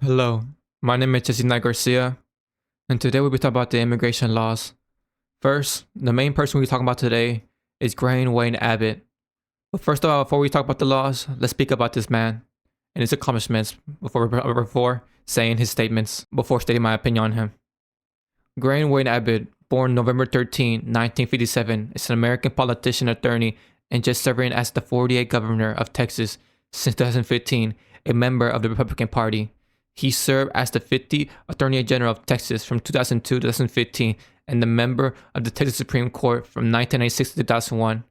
Hello, my name is Jesse Knight Garcia, and today we'll be talking about the immigration laws. First, the main person we'll be talking about today is Graham Wayne Abbott. But first of all, before we talk about the laws, let's speak about this man and his accomplishments before saying his statements, before stating my opinion on him. Graham Wayne Abbott, born November 13, 1957, is an American politician, attorney, and just serving as the 48th governor of Texas since 2015, a member of the Republican Party. He served as the 50th Attorney General of Texas from 2002 to 2015 and the member of the Texas Supreme Court from 1996 to 2001.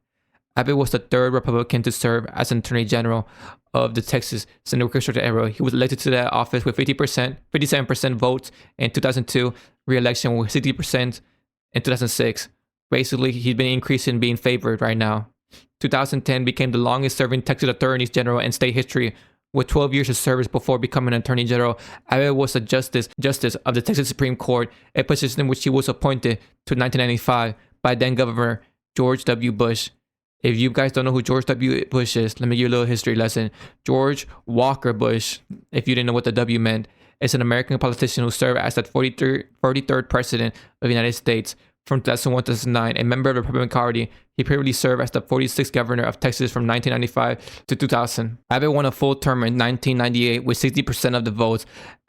Abbott was the third Republican to serve as an Attorney General of the Texas since the Reconstruction era. He was elected to that office with 57% votes in 2002, re-election with 60% in 2006. Basically, he's been increasing being favored right now. 2010 became the longest serving Texas Attorney General in state history, with 12 years of service before becoming an Attorney General. Abbott was a justice of the Texas Supreme Court, a position in which he was appointed to 1995 by then Governor George W. Bush. If you guys don't know who George W. Bush is, let me give you a little history lesson. George Walker Bush, if you didn't know what the W meant, is an American politician who served as the 43rd President of the United States from 2001 to 2009, a member of the Republican Party. He previously served as the 46th governor of Texas from 1995 to 2000. Abbott won a full term in 1998 with 60% of the votes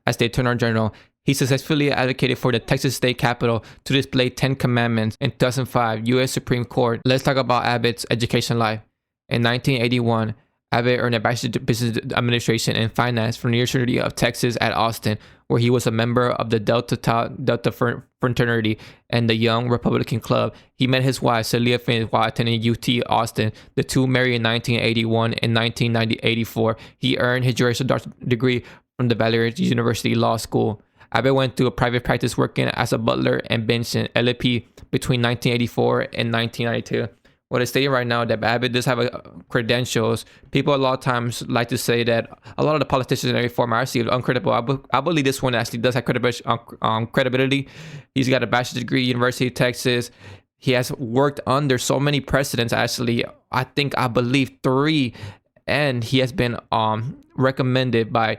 as the Attorney General. He successfully advocated for the Texas State Capitol to display 10 Commandments in 2005 U.S. Supreme Court. Let's talk about Abbott's education life. In 1981, Abbott earned a Bachelor of Business Administration and Finance from the University of Texas at Austin, where he was a member of the Delta fraternity and the Young Republican Club. He met his wife, Celia Finn, while attending UT Austin. The two married in 1981 and 1984. He earned his Juris Doctor degree from the Valerian University Law School. Abbott went to a private practice working as a butler and bench in LAP between 1984 and 1992. What it's stating right now that Abbott does have credentials. People a lot of times like to say that a lot of the politicians in every form are actually uncredible. I believe this one actually does have credibility. He's got a bachelor's degree, University of Texas. He has worked under so many presidents. Actually, I believe 3, and he has been recommended by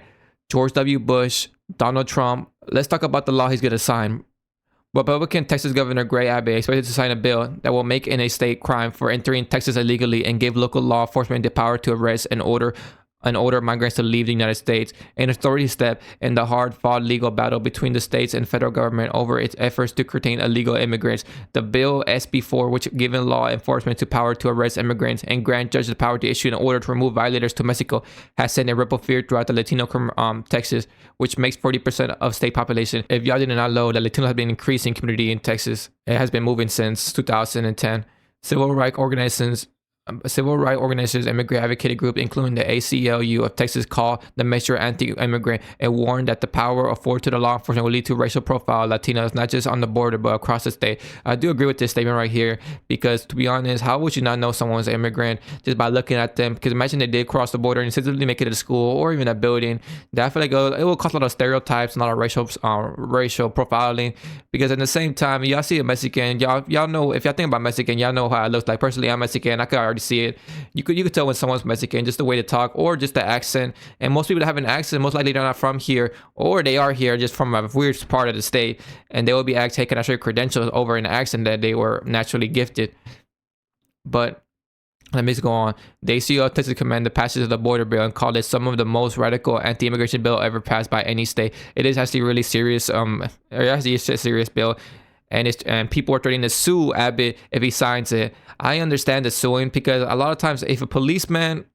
George W. Bush, Donald Trump. Let's talk about the law he's going to sign. Republican Texas Governor Graham Abbott expected to sign a bill that will make it a state crime for entering Texas illegally and give local law enforcement the power to arrest and order migrants to leave the United States, an authority step in the hard-fought legal battle between the states and federal government over its efforts to curtail illegal immigrants. The bill SB4, which gives law enforcement the power to arrest immigrants and grant judges the power to issue an order to remove violators to Mexico, has sent a ripple fear throughout the Latino Texas, which makes 40% of state population. If y'all did not know, the Latino has been increasing community in Texas. It has been moving since 2010. Civil rights organizations, immigrant advocacy group, including the ACLU of Texas, called the measure anti-immigrant and warned that the power afforded to the law enforcement will lead to racial profile Latinos, not just on the border, but across the state. I do agree with this statement right here, because to be honest, how would you not know someone's an immigrant just by looking at them? Because imagine they did cross the border and simply make it to school or even a building. That I feel like it will cause a lot of stereotypes and a lot of racial profiling. Because at the same time, y'all see a Mexican, y'all know, if y'all think about Mexican, y'all know how it looks like. Personally, I'm Mexican. I could already see it. You could tell when someone's Mexican, just the way to talk or just the accent. And most people that have an accent, most likely they're not from here, or they are here just from a weird part of the state, and they will be taking actually credentials over an accent that they were naturally gifted. But let me just go on. The ACLU of Texas commended the passage of the border bill and called it some of the most radical anti-immigration bill ever passed by any state. It is actually really serious. It actually is a serious bill. And people are threatening to sue Abbott if he signs it. I understand the suing, because a lot of times if a policeman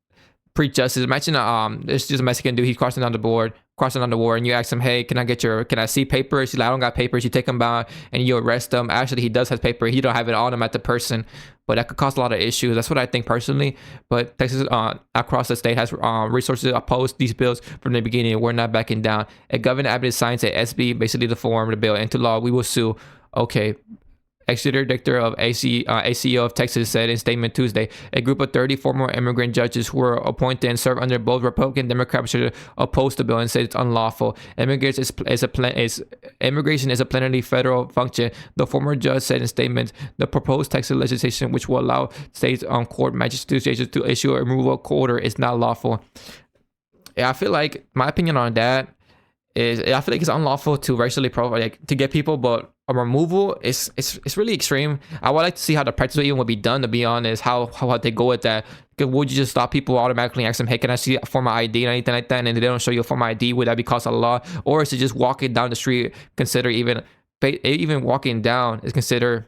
pre-justice, imagine it's just a Mexican dude, he's crossing on the board, and you ask him, hey, can I see papers? He's like, I don't got papers. You take him down and you arrest him. Actually, he does have paper. He don't have it on him at the person, but that could cause a lot of issues. That's what I think personally. But Texas, across the state, has resources to oppose these bills from the beginning. We're not backing down. If Governor Abbott signs a SB, basically the form of the bill, into law, we will sue. Okay. Executive Director of ACO of Texas said in statement Tuesday, a group of 30 former immigrant judges who were appointed and served under both Republican and Democrat should oppose the bill and said it's unlawful. Immigration is a plenary federal function. The former judge said in statement, the proposed Texas legislation, which will allow states on court magistrates to issue a removal order, is not lawful. Yeah, I feel like my opinion on that is, I feel like it's unlawful to racially profile, like to get people, but a removal is it's really extreme. I would like to see how the practice even would be done, to be honest, how they go with that. Would you just stop people automatically and ask them, hey, can I see a form of ID and anything like that, and they don't show you a form of ID? Would that be cause of law? Or is it just walking down the street consider even walking down is considered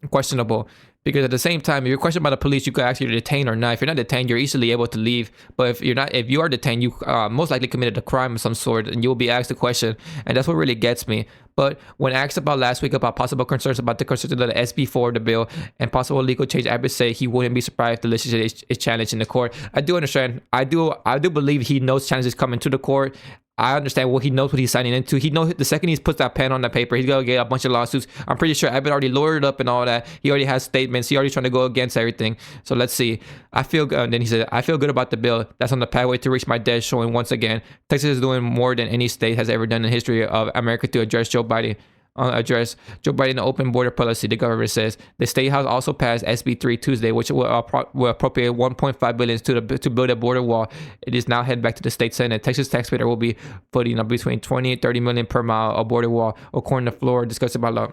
questionable? Because at the same time, if you're questioned by the police, you could actually detain or not. If you're not detained, you're easily able to leave. But if you are detained, you most likely committed a crime of some sort, and you will be asked a question. And that's what really gets me. But when asked about last week about possible concerns about the concerns of the SB4 of the bill and possible legal change, Abbott said he wouldn't be surprised if the legislation is challenged in the court. I do understand. I do believe he knows challenges coming to the court. I understand what he knows what he's signing into. He knows the second he puts that pen on the paper, he's gonna get a bunch of lawsuits. I'm pretty sure Abbott already lawyered up and all that. He already has statements. He already trying to go against everything. So let's see. I feel good. And then he said, I feel good about the bill that's on the pathway to reach my debt, showing once again Texas is doing more than any state has ever done in the history of America to address Joe Biden. Open border policy. The government says the state house also passed SB3 Tuesday, which will appropriate 1.5 billion to build a border wall. It is now headed back to the state senate. Texas taxpayer will be putting up between 20 and 30 million per mile of border wall, according to Florida discussed about law.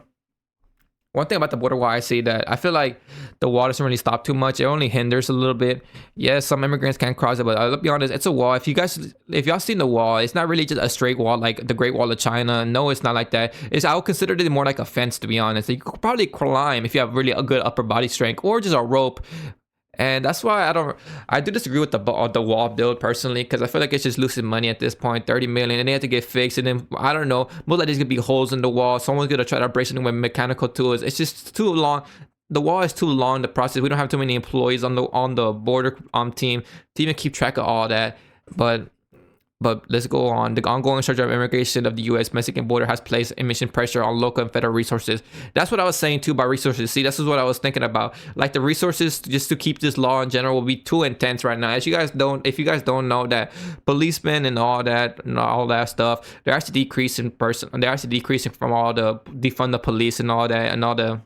One thing about the border wall, I see that I feel like the wall doesn't really stop too much. It only hinders a little bit. Yes, some immigrants can cross it, but let's be honest, it's a wall. If y'all seen the wall, it's not really just a straight wall like the Great Wall of China. No, it's not like that. I would consider it more like a fence, to be honest. You could probably climb if you have really a good upper body strength, or just a rope. And that's why I do disagree with the wall build personally, because I feel like it's just losing money at this point. 30 million, and they have to get fixed, and then I don't know, most likely there's gonna be holes in the wall. Someone's gonna try to brace it with mechanical tools. It's just too long. The wall is too long, the process. We don't have too many employees on the border team to even keep track of all that. But let's go on. The ongoing surge of immigration of the U.S.-Mexican border has placed emission pressure on local and federal resources. That's what I was saying too about resources. See, this is what I was thinking about. Like the resources just to keep this law in general will be too intense right now. If you guys don't know that policemen and all that stuff, they're actually decreasing from all the defund the police and all that and all the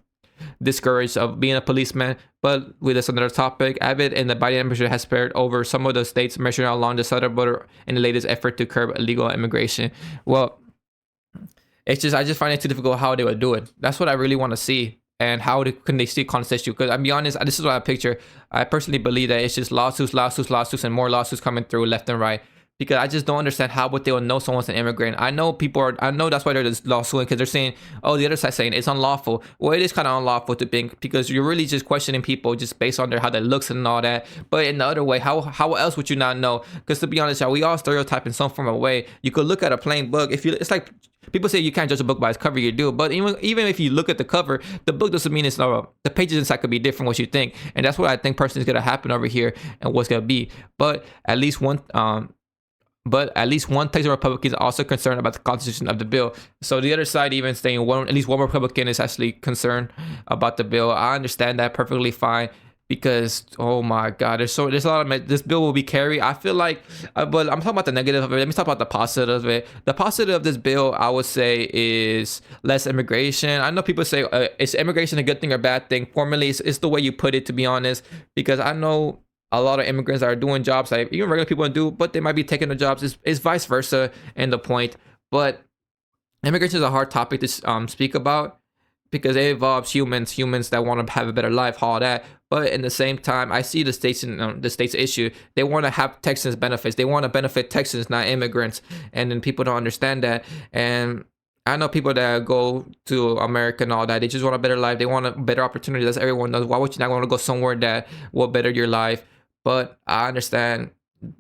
discouraged of being a policeman. But with this another topic, Abbott and the Biden administration has spared over some of the states measuring along the southern border in the latest effort to curb illegal immigration. Well, I just find it too difficult how they would do it. That's what I really want to see. And how can they still contest you? Because I'll be honest, this is what I picture. I personally believe that it's just lawsuits, and more lawsuits coming through left and right. Because I just don't understand how would they will know someone's an immigrant. I know that's why they're just lawsuing, because they're saying, oh, the other side saying it's unlawful. Well, it is kind of unlawful to think, because you're really just questioning people just based on how they looks and all that. But in the other way, how else would you not know? Because to be honest, we all stereotype in some form of way. You could look at a plain book. It's like people say you can't judge a book by its cover. You do, but even if you look at the cover, the book doesn't mean it's not. The pages inside could be different what you think, and that's what I think personally is gonna happen over here and what's gonna be. But at least one Texas Republican is also concerned about the constitution of the bill. So the other side even saying at least one Republican is actually concerned about the bill. I understand that perfectly fine, because oh my God, there's a lot of this bill will be carried. I feel like, but I'm talking about the negative of it. Let me talk about the positive of it. The positive of this bill, I would say, is less immigration. I know people say is immigration a good thing or bad thing? Formally, it's the way you put it, to be honest, because I know a lot of immigrants that are doing jobs like even regular people do, but they might be taking the jobs. It's vice versa in the point. But immigration is a hard topic to speak about, because it involves humans that want to have a better life, all that. But in the same time, I see the state's issue. They want to have Texans benefits. They want to benefit Texans, not immigrants. And then people don't understand that. And I know people that go to America and all that. They just want a better life. They want a better opportunity. As everyone knows. Why would you not want to go somewhere that will better your life? But I understand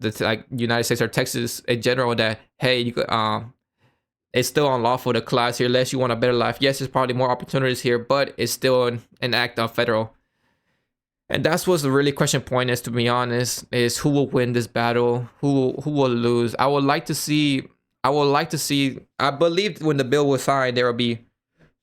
that, like, United States or Texas in general, that hey, you could it's still unlawful to class here unless you want a better life. Yes, there's probably more opportunities here, but it's still an act of federal. And that's what the really question point is, to be honest, is who will win this battle, who will lose. I believe when the bill was signed, there will be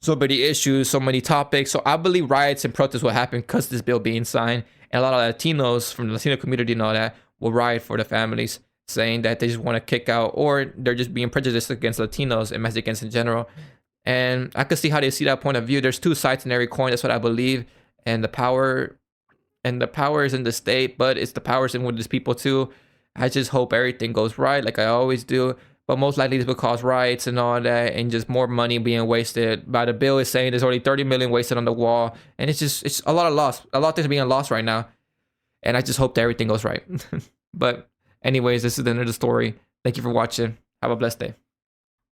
so many issues, so many topics. So I believe riots and protests will happen because this bill being signed. And a lot of Latinos from the Latino community and all that will riot for the families, saying that they just want to kick out, or they're just being prejudiced against Latinos and Mexicans in general. And I can see how they see that point of view. There's two sides in every coin. That's what I believe. And the power is in the state, but it's the powers in with these people too. I just hope everything goes right, like I always do. but most likely this will cause riots and all that, and just more money being wasted. But the bill is saying there's already 30 million wasted on the wall, and it's a lot of loss. A lot of things are being lost right now, and I just hope that everything goes right. But anyways, this is the end of the story. Thank you for watching. Have a blessed day.